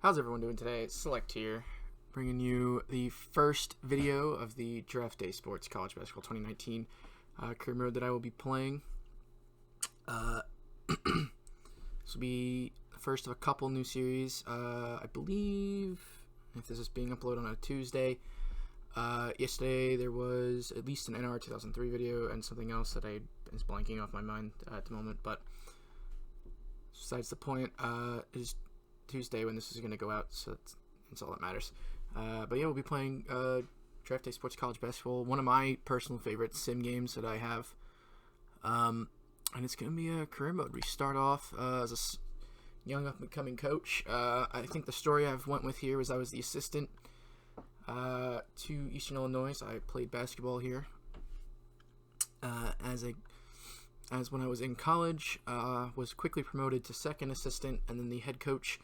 How's everyone doing today? It's Select here, bringing you the first video of the Draft Day Sports College Basketball 2019 career mode that I will be playing. This will be the first of a couple new series. I believe, if this is being uploaded on a Tuesday, yesterday there was at least an NR 2003 video and something else that is blanking off my mind at the moment, but besides the point, it is Tuesday when this is going to go out, so that's all that matters. But yeah, we'll be playing Draft Day Sports College Basketball, one of my personal favorite sim games that I have. And it's going to be a career mode. We start off as a young up-and-coming coach. I think the story I've went with here was I was the assistant to Eastern Illinois. So I played basketball here as when I was in college. Was quickly promoted to second assistant, and then the head coach,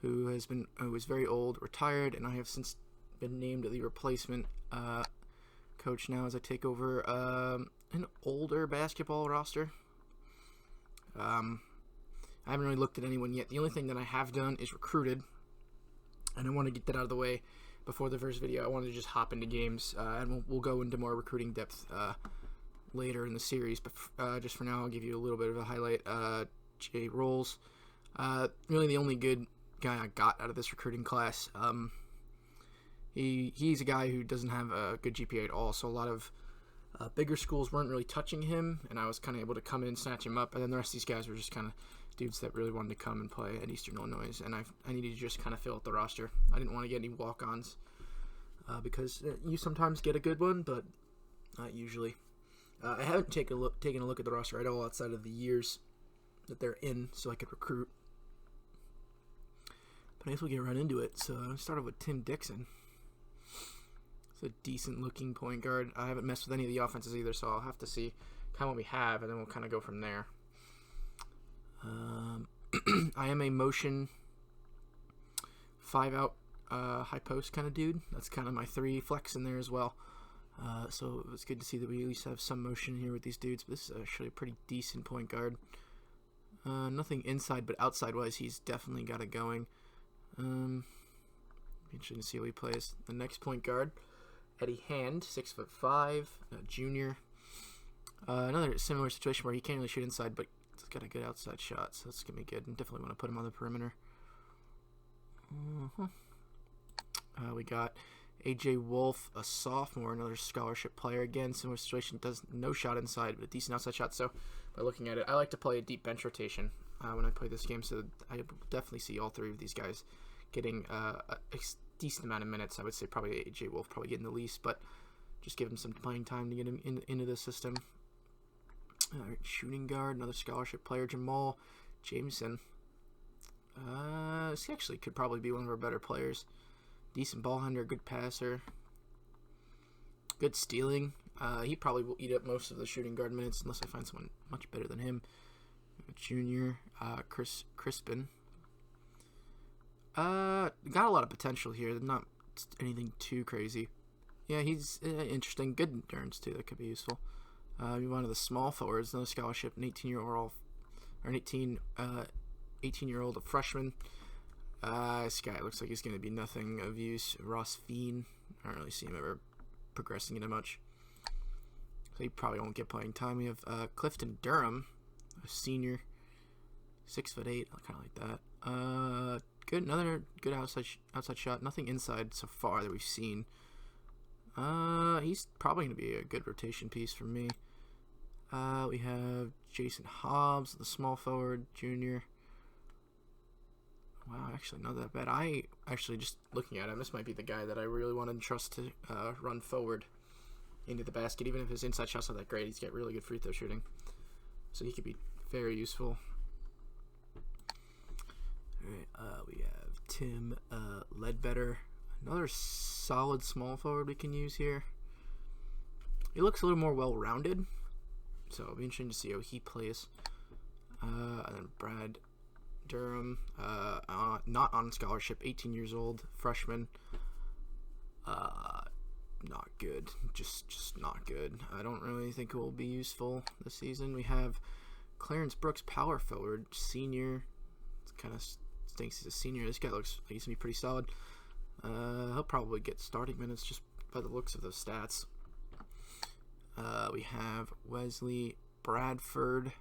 who was very old, retired, and I have since been named the replacement coach now as I take over an older basketball roster. I haven't really looked at anyone yet. The only thing that I have done is recruited, and I want to get that out of the way before the first video. I wanted to just hop into games, and we'll go into more recruiting depth later in the series. But just for now, I'll give you a little bit of a highlight. Jay Rolls, really the only good guy I got out of this recruiting class. He's a guy who doesn't have a good GPA at all, so a lot of bigger schools weren't really touching him, and I was kind of able to come in and snatch him up, and then the rest of these guys were just kind of dudes that really wanted to come and play at Eastern Illinois, and I needed to just kind of fill out the roster. I didn't want to get any walk-ons because you sometimes get a good one, but not usually. I haven't taken a look at the roster at all outside of the years that they're in, so I could recruit. But I guess we'll get right into it. So I started with Tim Dixon. It's a decent-looking point guard. I haven't messed with any of the offenses either, so I'll have to see kind of what we have, and then we'll kind of go from there. I am a motion 5-out high post kind of dude. That's kind of my 3 flex in there as well. So it's good to see that we at least have some motion here with these dudes. But this is actually a pretty decent point guard. Nothing inside, but outside-wise, he's definitely got it going. Interesting to see how he plays. The next point guard, Eddie Hand, 6'5", junior. Another similar situation where he can't really shoot inside, but he's got a good outside shot, so that's gonna be good. And definitely want to put him on the perimeter. We got AJ Wolf, a sophomore, another scholarship player. Again, similar situation, does no shot inside, but a decent outside shot. So by looking at it, I like to play a deep bench rotation when I play this game, so I definitely see all 3 of these guys getting a decent amount of minutes. I would say probably AJ Wolf probably getting the least, but just give him some playing time to get him into the system. Shooting guard, another scholarship player, Jamal Jameson. He actually could probably be one of our better players. Decent ball handler, good passer, good stealing. He probably will eat up most of the shooting guard minutes unless I find someone much better than him. Junior, Chris Crispin. Got a lot of potential here. Not anything too crazy. Yeah, he's interesting. Good endurance too. That could be useful. Move on to the small forwards. Another scholarship, an 18-year-old, or an 18-year-old, a freshman. This guy looks like he's going to be nothing of use. Ross Fiend. I don't really see him ever progressing into much, so he probably won't get playing time. We have Clifton Durham, a senior, 6'8", kind of like that. Good, another good outside shot. Nothing inside so far that we've seen. He's probably going to be a good rotation piece for me. We have Jason Hobbs, the small forward, junior. Wow, actually not that bad. I actually, just looking at him, this might be the guy that I really want to trust to run forward into the basket. Even if his inside shot's not that great, he's got really good free throw shooting, so he could be very useful. Alright, we have Tim Ledbetter, another solid small forward we can use here. He looks a little more well-rounded, so it'll be interesting to see how he plays. And then Brad Durham, not on scholarship, 18 years old, freshman. Not good, just not good. I don't really think it will be useful this season. We have Clarence Brooks, power forward, senior. It's kind of stinks he's a senior. This guy looks like he's going to be pretty solid. He'll probably get starting minutes just by the looks of those stats. We have Wesley Bradford,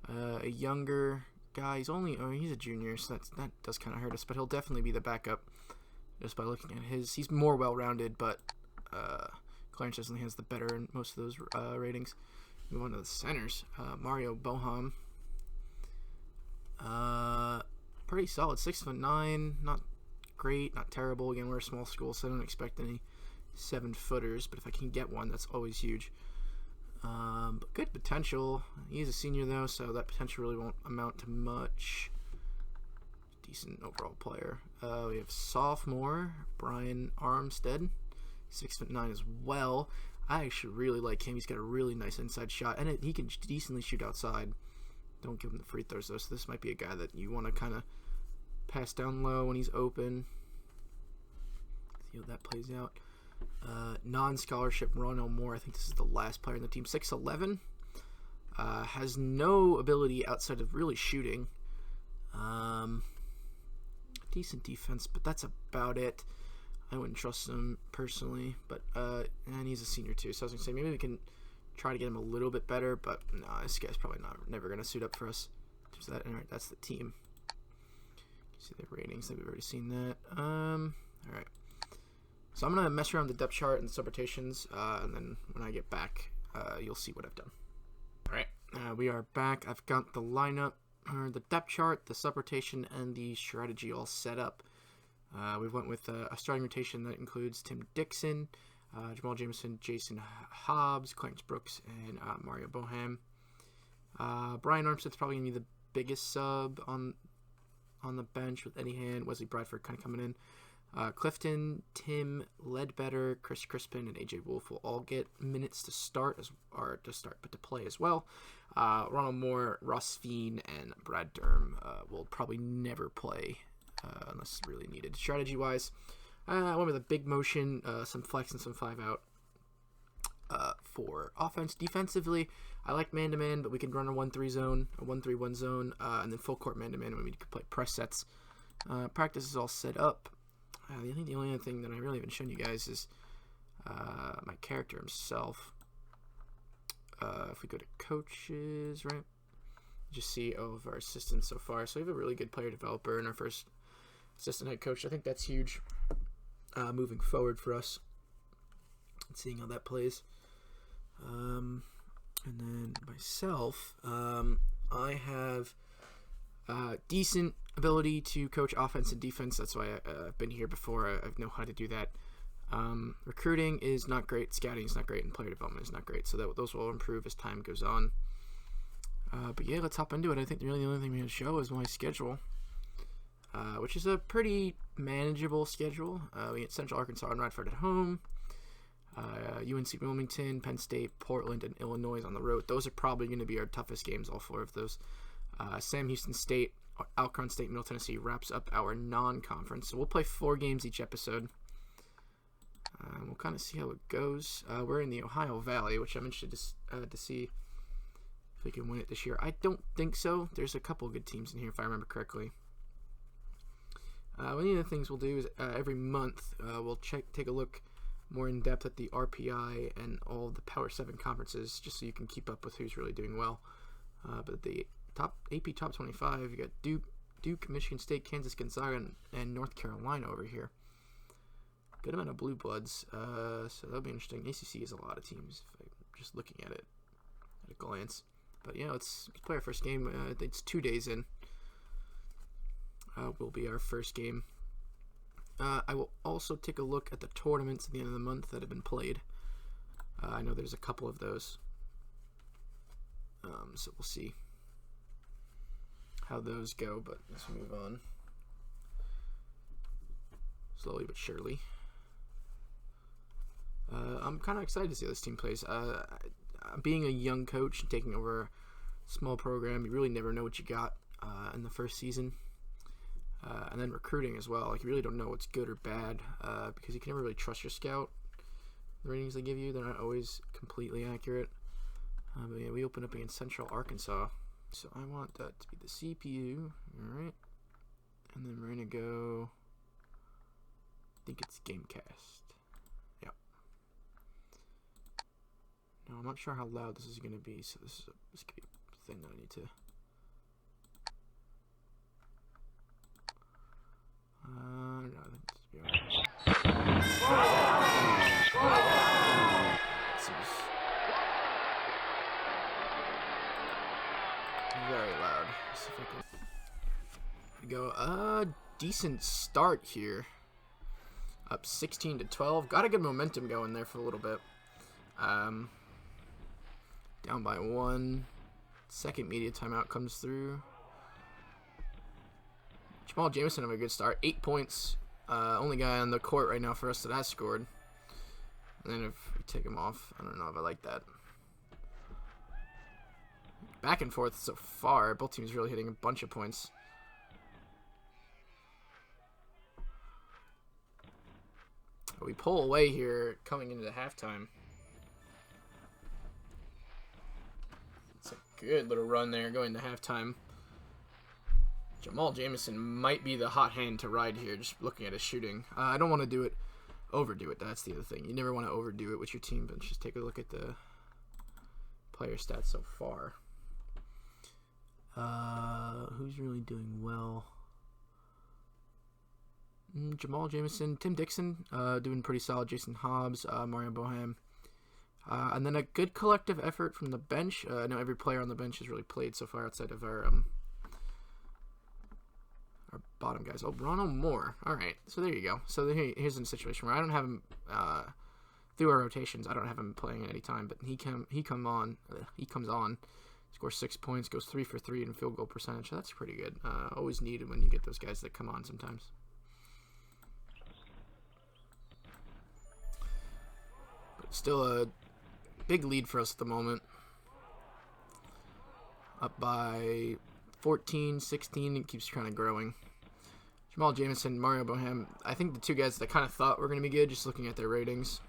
a younger guy. He's a junior, so that does kind of hurt us, but he'll definitely be the backup just by looking at his. He's more well-rounded, but Clarence definitely has the better in most of those ratings. Move on to the centers. Mario Boham. Pretty solid, 6'9", not great, not terrible. Again, we're a small school, so I don't expect any 7-footers, but if I can get one, that's always huge. But good potential. He's a senior, though, so that potential really won't amount to much. Decent overall player. We have sophomore Brian Armstead, 6'9" as well. I actually really like him. He's got a really nice inside shot, and he can decently shoot outside. Don't give him the free throws, though, so this might be a guy that you want to kind of pass down low when he's open. See how that plays out. Non-scholarship Ronald Moore. I think this is the last player in the team. 6'11". Has no ability outside of really shooting. Decent defense, but that's about it. I wouldn't trust him personally, but and he's a senior too, so I was gonna say maybe we can try to get him a little bit better, but no, this guy's probably never gonna suit up for us. There's that. All right, that's the team. See the ratings. I think we've already seen that. All right. So I'm gonna mess around with the depth chart and subrotations, and then when I get back, you'll see what I've done. All right, we are back. I've got the lineup, or the depth chart, the subrotation, and the strategy all set up. We went with a starting rotation that includes Tim Dixon, Jamal Jameson, Jason Hobbs, Clarence Brooks, and Mario Boham. Brian Armstead's probably going to be the biggest sub on the bench with Eddie Hand, Wesley Bradford kind of coming in. Clifton, Tim Ledbetter, Chris Crispin, and AJ Wolf will all get minutes to start, but to play as well. Ronald Moore, Ross Fiend, and Brad Durham will probably never play unless really needed. Strategy-wise, I went with a big motion, some flex, and some 5-out. For offense, defensively, I like man-to-man, but we can run a 1-3 zone, a 1-3-1 zone, and then full court man-to-man when we could play press sets. Practice is all set up. I think the only other thing that I really haven't shown you guys is my character himself. If we go to coaches, right, just see all of our assistants so far. So we have a really good player developer and our first assistant head coach. I think that's huge moving forward for us. Seeing how that plays. And then myself, I have decent ability to coach offense and defense. That's why I've been here before. I know how to do that. Recruiting is not great. Scouting is not great. And player development is not great. So those will improve as time goes on. But yeah, let's hop into it. I think really the only thing we have to show is my schedule, which is a pretty manageable schedule. We get Central Arkansas and Radford at home. UNC Wilmington, Penn State, Portland, and Illinois on the road. Those are probably going to be our toughest games, all 4 of those. Sam Houston State, Alcorn State, Middle Tennessee wraps up our non-conference. So we'll play 4 games each episode. We'll kind of see how it goes. We're in the Ohio Valley, which I'm interested to see if we can win it this year. I don't think so. There's a couple good teams in here, if I remember correctly. One of the things we'll do is every month we'll take a look more in depth at the RPI and all of the Power 7 conferences, just so you can keep up with who's really doing well. But the AP Top 25, you got Duke, Michigan State, Kansas, Gonzaga, and North Carolina over here. Good amount of blue bloods, so that'll be interesting. ACC is a lot of teams, if I'm just looking at it at a glance. But yeah, let's play our first game. It's 2 days in. Will be our first game. I will also take a look at the tournaments at the end of the month that have been played. I know there's a couple of those. So we'll see how those go, but let's move on. Slowly but surely. I'm kind of excited to see how this team plays. Being a young coach and taking over a small program, you really never know what you got in the first season. And then recruiting as well. Like, you really don't know what's good or bad because you can never really trust your scout. The ratings they give you, they're not always completely accurate. But yeah, we open up against Central Arkansas. So I want that to be the CPU. Alright. And then we're going to go, I think it's Gamecast. Yep. Now, I'm not sure how loud this is going to be, so this could be a thing that I need to... no, very loud. Let's see if I can go. Decent start here. Up 16-12. Got a good momentum going there for a little bit. Down by 1. Second media timeout comes through. Jamal Jameson have a good start. 8 points. Only guy on the court right now for us that has scored. And then if we take him off, I don't know if I like that. Back and forth so far. Both teams really hitting a bunch of points. We pull away here coming into halftime. It's a good little run there going to halftime. Jamal Jameson might be the hot hand to ride here, just looking at his shooting. I don't want to overdo it. That's the other thing. You never want to overdo it with your team, but just take a look at the player stats so far. Who's really doing well? Jamal Jameson, Tim Dixon, doing pretty solid. Jason Hobbs, Mario Boham. And then a good collective effort from the bench. I know every player on the bench has really played so far outside of our bottom guys. Oh, Ronald Moore. All right, so there you go. So here's a situation where I don't have him through our rotations. I don't have him playing at any time, but he comes on, scores 6 points, goes 3 for 3 in field goal percentage. So that's pretty good. Always needed when you get those guys that come on sometimes. But still a big lead for us at the moment. Up by 14, 16, it keeps kind of growing. Jamal Jameson, Mario Boham, I think the two guys that kind of thought were going to be good, just looking at their ratings.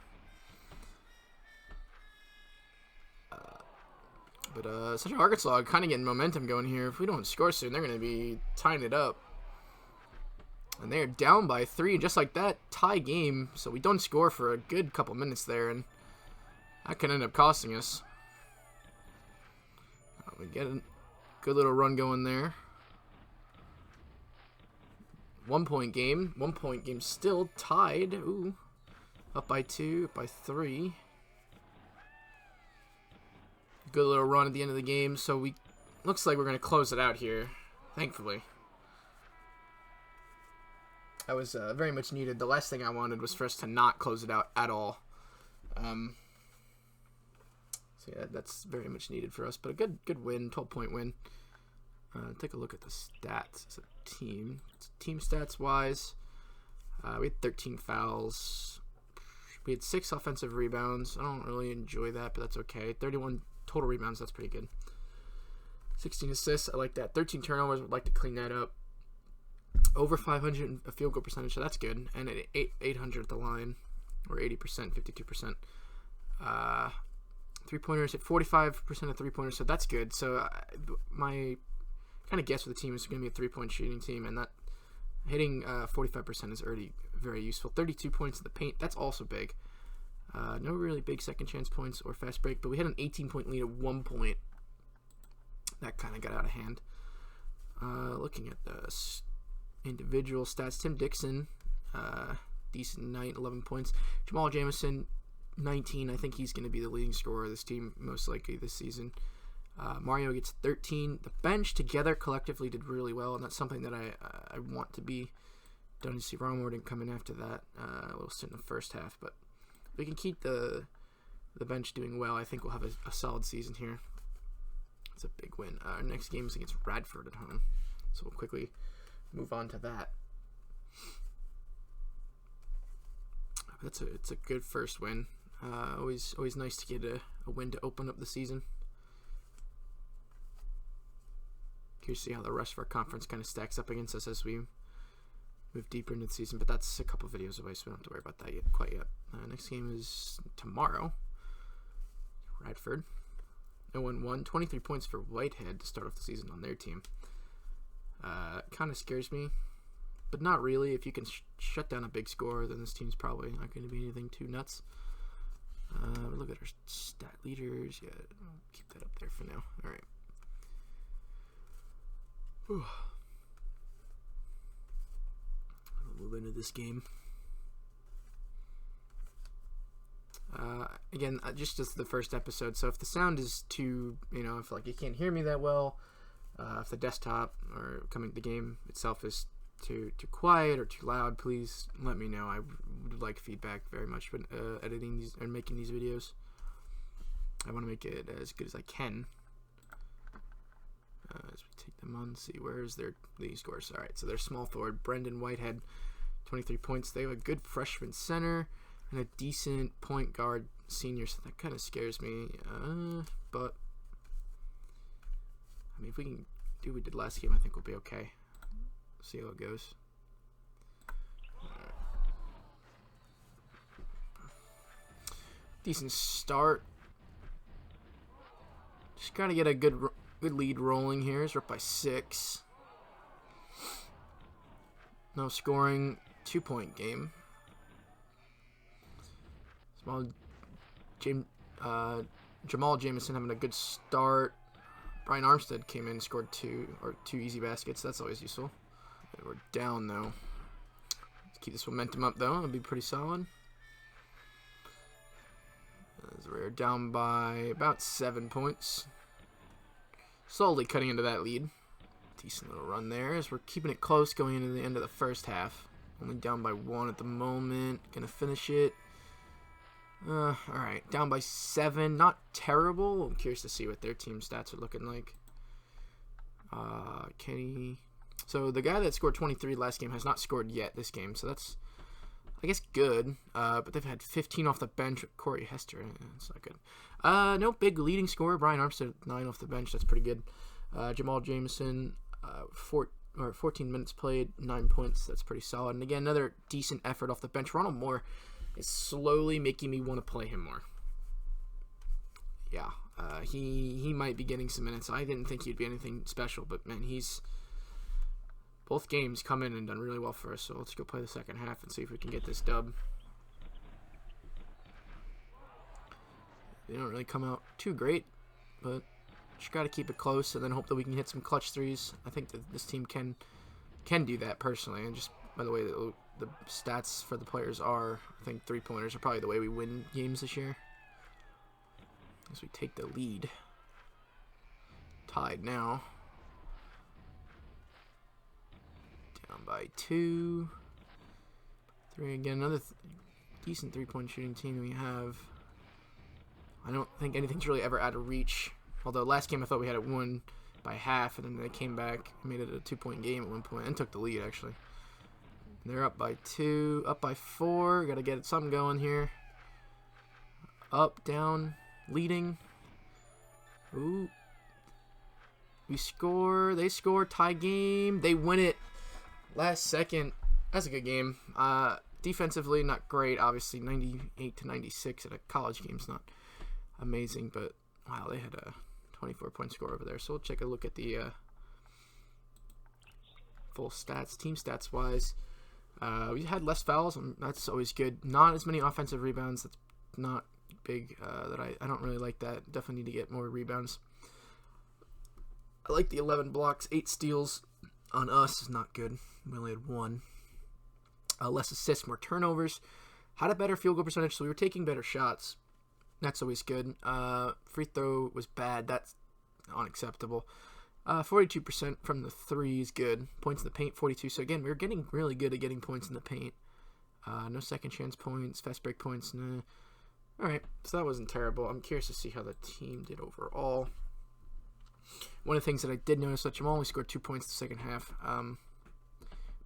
But Central Arkansas kind of getting momentum going here. If we don't score soon, they're going to be tying it up. And they're down by 3, just like that, tie game. So we don't score for a good couple minutes there, and that could end up costing us. We get a good little run going there. 1 point game. 1 point game still tied. Ooh. Up by 2, up by 3. Good little run at the end of the game. So looks like we're going to close it out here. Thankfully. That was very much needed. The last thing I wanted was for us to not close it out at all. So yeah, that's very much needed for us. But a good win, 12-point win. Take a look at the stats as a team. Team stats wise, we had 13 fouls. We had 6 offensive rebounds. I don't really enjoy that, but that's okay. 31 total rebounds, that's pretty good. 16 assists, I like that. 13 turnovers, would like to clean that up. Over 500 a field goal percentage, so that's good. And at 800 at the line, or 80%, 52%. 3-pointers hit 45% of 3-pointers, so that's good. So my kind of guess for the team is going to be a 3-point shooting team, and that hitting 45% is already very useful. 32 points in the paint, that's also big. No really big second chance points or fast break, but we had an 18-point lead at 1 point. That kind of got out of hand. Looking at the individual stats, Tim Dixon, decent night, 11 points. Jamal Jameson, 19. I think he's going to be the leading scorer of this team most likely this season. Mario gets 13. The bench together collectively did really well, and that's something that I want to be done to see. Ron Warden come in after that. A little sit in the first half, but if we can keep the bench doing well, I think we'll have a solid season here. It's a big win. Our next game is against Radford at home, so we'll quickly move on to that. It's a good first win. Always nice to get a win to open up the season. Curious to see how the rest of our conference kind of stacks up against us as we move deeper into the season, but that's a couple videos away, so we don't have to worry about that quite yet. Next game is tomorrow. Radford. 0-1, 23 points for Whitehead to start off the season on their team. Kind of scares me. but not really. If you can shut down a big score, then this team's probably not going to be anything too nuts. Look at our stat leaders. Yeah, I'll keep that up there for now. All right. Whew. I'll move into this game. Again, just as the first episode, so if the sound is too, if like you can't hear me that well, if the desktop or the game itself is too quiet or too loud, please let me know. I would like feedback very much when editing these and making these videos. I want to make it as good as I can. As we take them on, see where's their leading scores. All right, so their small forward Brendan Whitehead, 23 points. They have a good freshman center and a decent point guard senior, so that kind of scares me. But I mean, if we can do what we did last game, I think we'll be okay. See how it goes. Right. Decent start. Just gotta get a good lead rolling here. It's up by 6. No scoring, 2-point game. Jamal Jamison having a good start. Brian Armstead came in, scored 2 easy baskets. That's always useful. We're down though. Let's keep this momentum up though. It'll be pretty solid. As we're down by about 7 points. Slowly cutting into that lead. Decent little run there as we're keeping it close going into the end of the first half. Only down by 1 at the moment. Gonna finish it. Alright, down by 7. Not terrible. I'm curious to see what their team stats are looking like. Kenny. So the guy that scored 23 last game has not scored yet this game, so that's, I guess, good. But they've had 15 off the bench. Corey Hester, that's not good. No big leading scorer. Brian Armstead, 9 off the bench. That's pretty good. Jamal Jamison, 14 minutes played, 9 points. That's pretty solid. And again, another decent effort off the bench. Ronald Moore is slowly making me want to play him more. Yeah, he might be getting some minutes. I didn't think he'd be anything special, but man, he's both games come in and done really well for us. So let's go play the second half and see if we can get this dub. They don't really come out too great, but just got to keep it close and then hope that we can hit some clutch threes. I think that this team can do that personally. And just by the way, the stats for the players are, I think 3-pointers are probably the way we win games this year. As we take the lead. Tied now. Down by 2. 3 again. Another decent 3-point shooting team we have. I don't think anything's really ever out of reach. Although last game I thought we had it won by half, and then they came back and made it a 2-point game at one point and took the lead actually. They're up by 2, up by 4. Got to get something going here. Up, down, leading. Ooh. We score. They score. Tie game. They win it last second. That's a good game. Defensively, not great. Obviously, 98 to 96 at a college game's not amazing, but wow, they had a 24-point score over there. So we'll take a look at the full stats, team stats wise. We had less fouls, and that's always good. Not as many offensive rebounds. That's not big. That I don't really like that. Definitely need to get more rebounds. I like the 11 blocks, 8 steals on us is not good. We only had 1. Less assists, more turnovers. Had a better field goal percentage, so we were taking better shots. That's always good. Free throw was bad. That's unacceptable. 42% from the 3 is good. Points in the paint, 42. So again, we were getting really good at getting points in the paint. No second chance points, fast break points. Nah. All right, so that wasn't terrible. I'm curious to see how the team did overall. One of the things that I did notice that Jamal only scored 2 points the second half.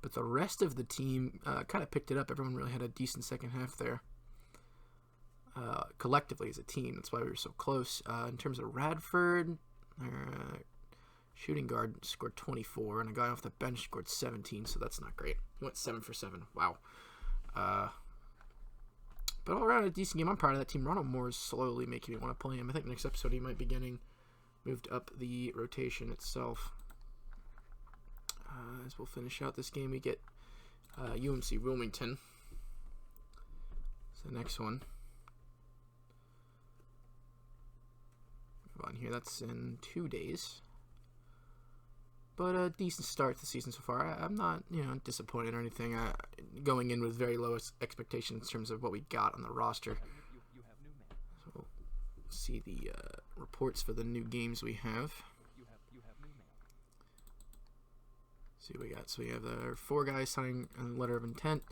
But the rest of the team kind of picked it up. Everyone really had a decent second half there. Collectively as a team. That's why we were so close. In terms of Radford, shooting guard scored 24, and a guy off the bench scored 17, so that's not great. He went 7 for 7. Wow. But all around a decent game. I'm proud of that team. Ronald Moore is slowly making me want to play him. I think next episode he might be getting moved up the rotation itself. As we'll finish out this game, we get UMC Wilmington. So the next one. On here, that's in 2 days. But a decent start to the season so far. I'm not, disappointed or anything. Going in with very low expectations in terms of what we got on the roster. So we'll see the reports for the new games we have. See what we got. So we have 4 guys signing a letter of intent.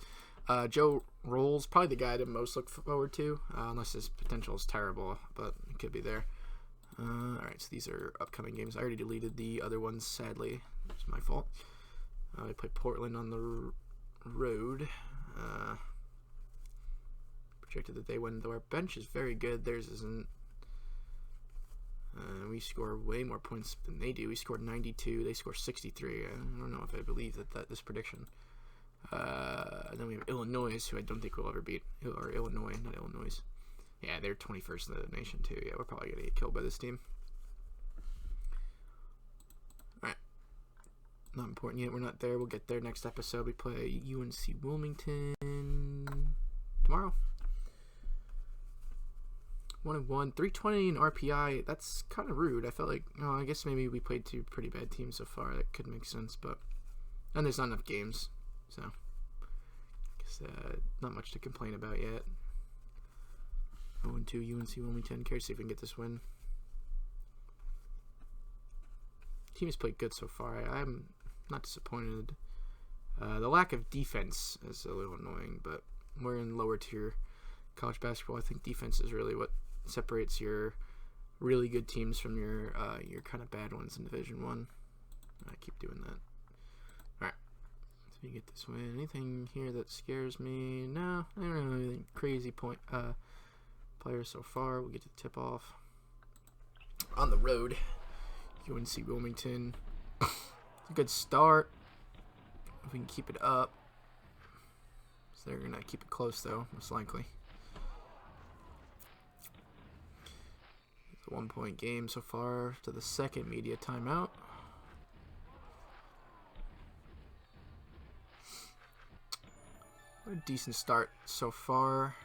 Joe Rolls, probably the guy that most look forward to, unless his potential is terrible, but it could be there. Alright, so these are upcoming games. I already deleted the other ones, sadly. It's my fault. We play Portland on the road. Projected that they win, though our bench is very good. Theirs isn't. We score way more points than they do. We scored 92. They score 63. I don't know if I believe that this prediction. And then we have Illinois, who I don't think we'll ever beat. Or Illinois, not Illinois. Yeah, they're 21st in the nation, too. Yeah, we're probably going to get killed by this team. Alright. Not important yet. We're not there. We'll get there next episode. We play UNC Wilmington tomorrow. 1-1. 320 in RPI. That's kind of rude. I felt like, I guess maybe we played 2 pretty bad teams so far. That could make sense, but... And there's not enough games, so... I guess not much to complain about yet. 0-2 UNC Wilmington. Care to see if we can get this win. Team has played good so far. I'm not disappointed. The lack of defense is a little annoying, but we're in lower tier college basketball. I think defense is really what separates your really good teams from your kind of bad ones in Division 1. I keep doing that. Alright. So we get this win. Anything here that scares me? No, I don't know anything crazy players so far. We'll get to the tip-off. On the road, UNC Wilmington. It's a good start. If we can keep it up. So they're going to keep it close, though, most likely. It's a 1-point game so far to the second media timeout. A decent start so far.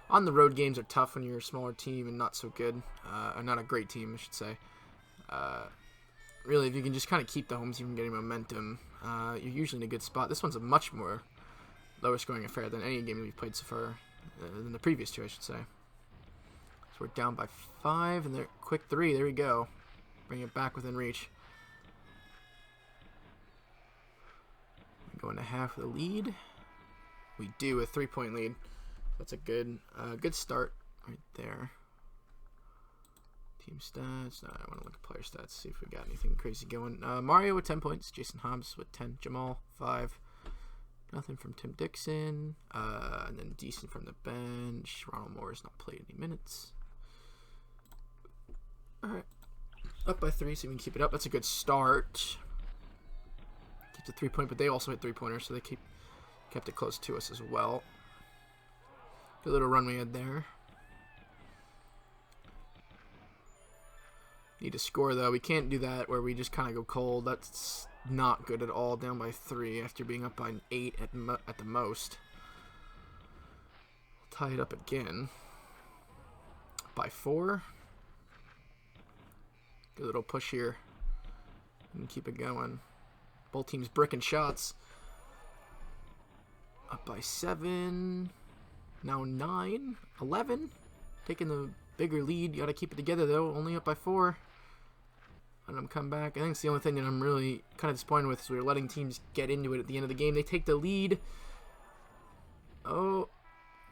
On the road, games are tough when you're a smaller team and not so good. Or not a great team, I should say. Really, if you can just kind of keep the home team from getting momentum, you're usually in a good spot. This one's a much more lower scoring affair than any game we've played so far. Than the previous 2, I should say. So we're down by 5, and they're quick 3. There we go. Bring it back within reach. Going to half the lead. We do a 3-point lead. That's a good start right there. Team stats. I want to look at player stats, see if we got anything crazy going. Mario with 10 points. Jason Hobbs with 10. Jamal, 5. Nothing from Tim Dixon. And then decent from the bench. Ronald Moore has not played any minutes. Alright. Up by 3, so we can keep it up. That's a good start. Keep the 3-point, but they also hit 3-pointers, so they kept it close to us as well. Good little run we had there. Need to score, though. We can't do that where we just kind of go cold. That's not good at all. Down by 3 after being up by 8 at the most. Tie it up again. By 4. Good little push here. And keep it going. Both teams bricking shots. Up by 7. Now 9, 11, taking the bigger lead. You got to keep it together, though. Only up by 4. Let them come back. I think it's the only thing that I'm really kind of disappointed with is we're letting teams get into it at the end of the game. They take the lead. Oh,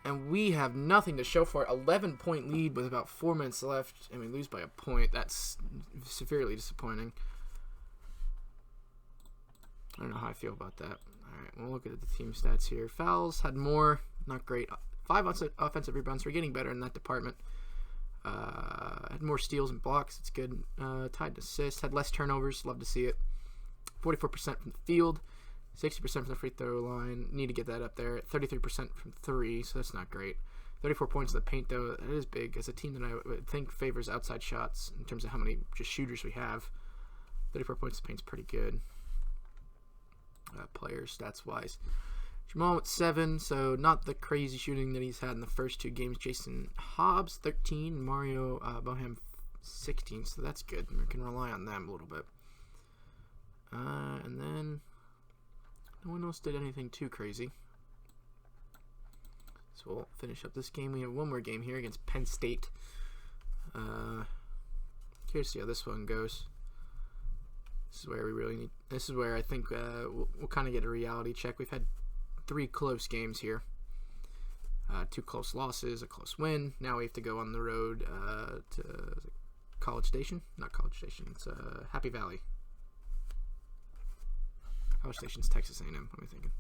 and we have nothing to show for it. 11-point lead with about 4 minutes left, and we lose by a point. That's severely disappointing. I don't know how I feel about that. All right, we'll look at the team stats here. Fouls, had more. Not great. 5 offensive rebounds. We're getting better in that department. Had more steals and blocks. It's good. Tied to assists. Had less turnovers. Love to see it. 44% from the field. 60% from the free throw line. Need to get that up there. 33% from 3, so that's not great. 34 points in the paint, though. That is big. As a team that I would think favors outside shots in terms of how many just shooters we have. 34 points in the paint is pretty good. Players, stats-wise. Jamal with 7, so not the crazy shooting that he's had in the first 2 games. Jason Hobbs, 13. Mario Bohem, 16, so that's good. We can rely on them a little bit. And then no one else did anything too crazy. So we'll finish up this game. We have one more game here against Penn State. Curious to see how this one goes. This is where we really need. This is where I think we'll kind of get a reality check. We've had 3 close games here. 2 close losses, a close win. Now we have to go on the road to College Station. Not College Station. It's Happy Valley. College Station's Texas A&M. What am I thinking?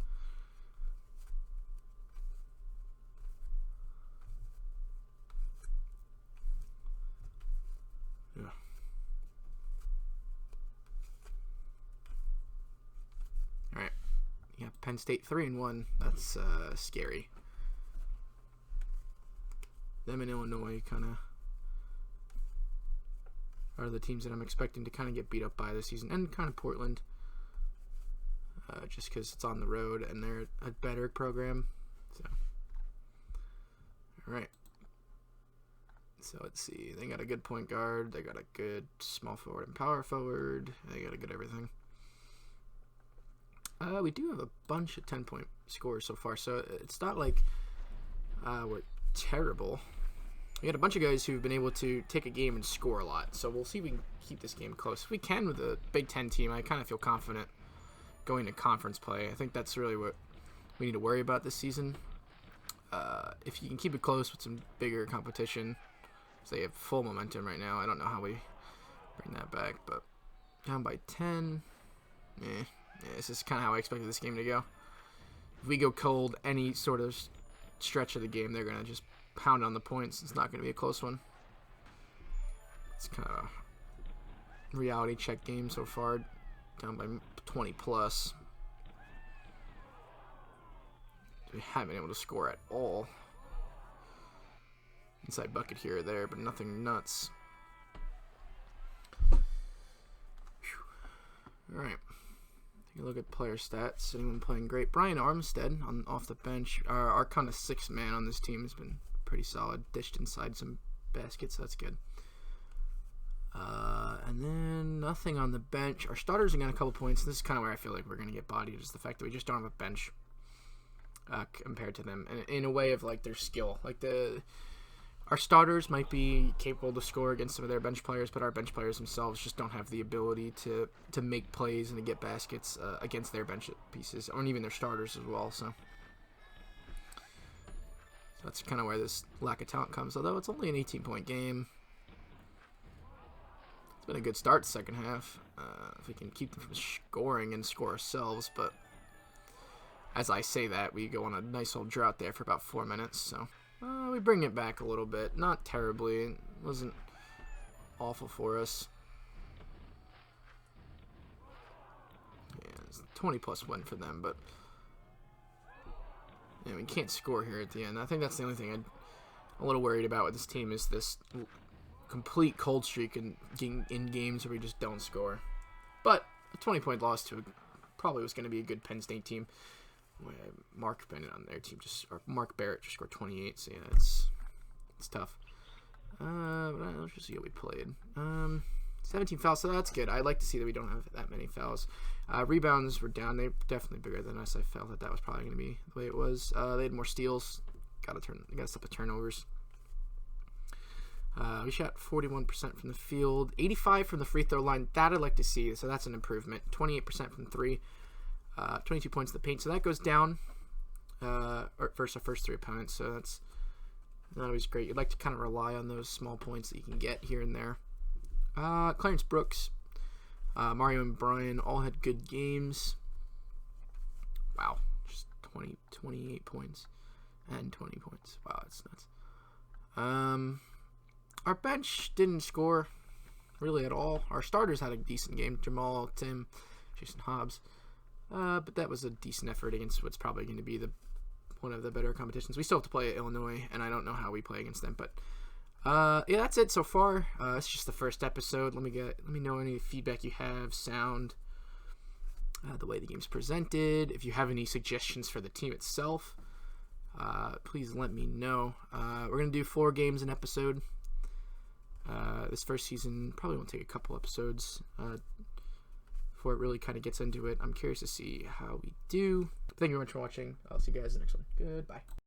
Yeah. All right. Yeah, Penn State 3-1. That's scary. Them and Illinois kind of are the teams that I'm expecting to kind of get beat up by this season, and kind of Portland, just because it's on the road and they're a better program. So, all right. So let's see. They got a good point guard. They got a good small forward and power forward. They got a good everything. We do have a bunch of 10-point scores so far, so it's not like we're terrible. We got a bunch of guys who've been able to take a game and score a lot, so we'll see if we can keep this game close. If we can with a Big Ten team, I kind of feel confident going to conference play. I think that's really what we need to worry about this season. If you can keep it close with some bigger competition, so they have full momentum right now. I don't know how we bring that back, but down by 10, this is kind of how I expected this game to go. If we go cold any sort of stretch of the game, they're going to just pound on the points. It's not going to be a close one. It's kind of a reality check game so far, down by 20 plus. We haven't been able to score at all. Inside bucket here or there, but nothing nuts. All right. Take a look at player stats. Anyone playing great? Brian Armstead off the bench. Our kind of 6th man on this team has been pretty solid. Dished inside some baskets. That's good. And then nothing on the bench. Our starters are getting a couple points. This is kind of where I feel like we're going to get bodied, is the fact that we just don't have a bench compared to them. And in a way of like their skill. Like our starters might be capable to score against some of their bench players, but our bench players themselves just don't have the ability to make plays and to get baskets against their bench pieces, or even their starters as well. So that's kind of where this lack of talent comes, although it's only an 18-point game. It's been a good start second half. If we can keep them from scoring and score ourselves, but as I say that, we go on a nice old drought there for about 4 minutes, so we bring it back a little bit. Not terribly. It wasn't awful for us. Yeah, it's a 20-plus win for them, but yeah, we can't score here at the end. I think that's the only thing I'm a little worried about with this team, is this complete cold streak in games where we just don't score. But a 20-point loss to probably was going to be a good Penn State team. Mark Bennett on their team or Mark Barrett just scored 28, so yeah, it's tough. Let's just see how we played. 17 fouls, so that's good. I like to see that we don't have that many fouls. Rebounds were down. They're definitely bigger than us. I felt that was probably going to be the way it was. They had more steals. Got to stop the turnovers. We shot 41% from the field, 85% from the free throw line. That I'd like to see, so that's an improvement. 28% from 3. 22 points in the paint, so that goes down versus our first 3 opponents, so that's not always great. You'd like to kind of rely on those small points that you can get here and there. Clarence Brooks, Mario and Brian all had good games. Wow, just 28 points and 20 points. Wow, that's nuts. Our bench didn't score really at all. Our starters had a decent game. Jamal, Tim, Jason Hobbs. But that was a decent effort against what's probably going to be one of the better competitions. We still have to play Illinois, and I don't know how we play against them. But yeah, that's it so far. It's just the first episode. Let me know any feedback you have, sound, the way the game's presented. If you have any suggestions for the team itself, please let me know. We're going to do 4 games an episode. This first season probably won't take a couple episodes before it really kind of gets into it. I'm curious to see how we do. Thank you very much for watching. I'll see you guys in the next one. Goodbye.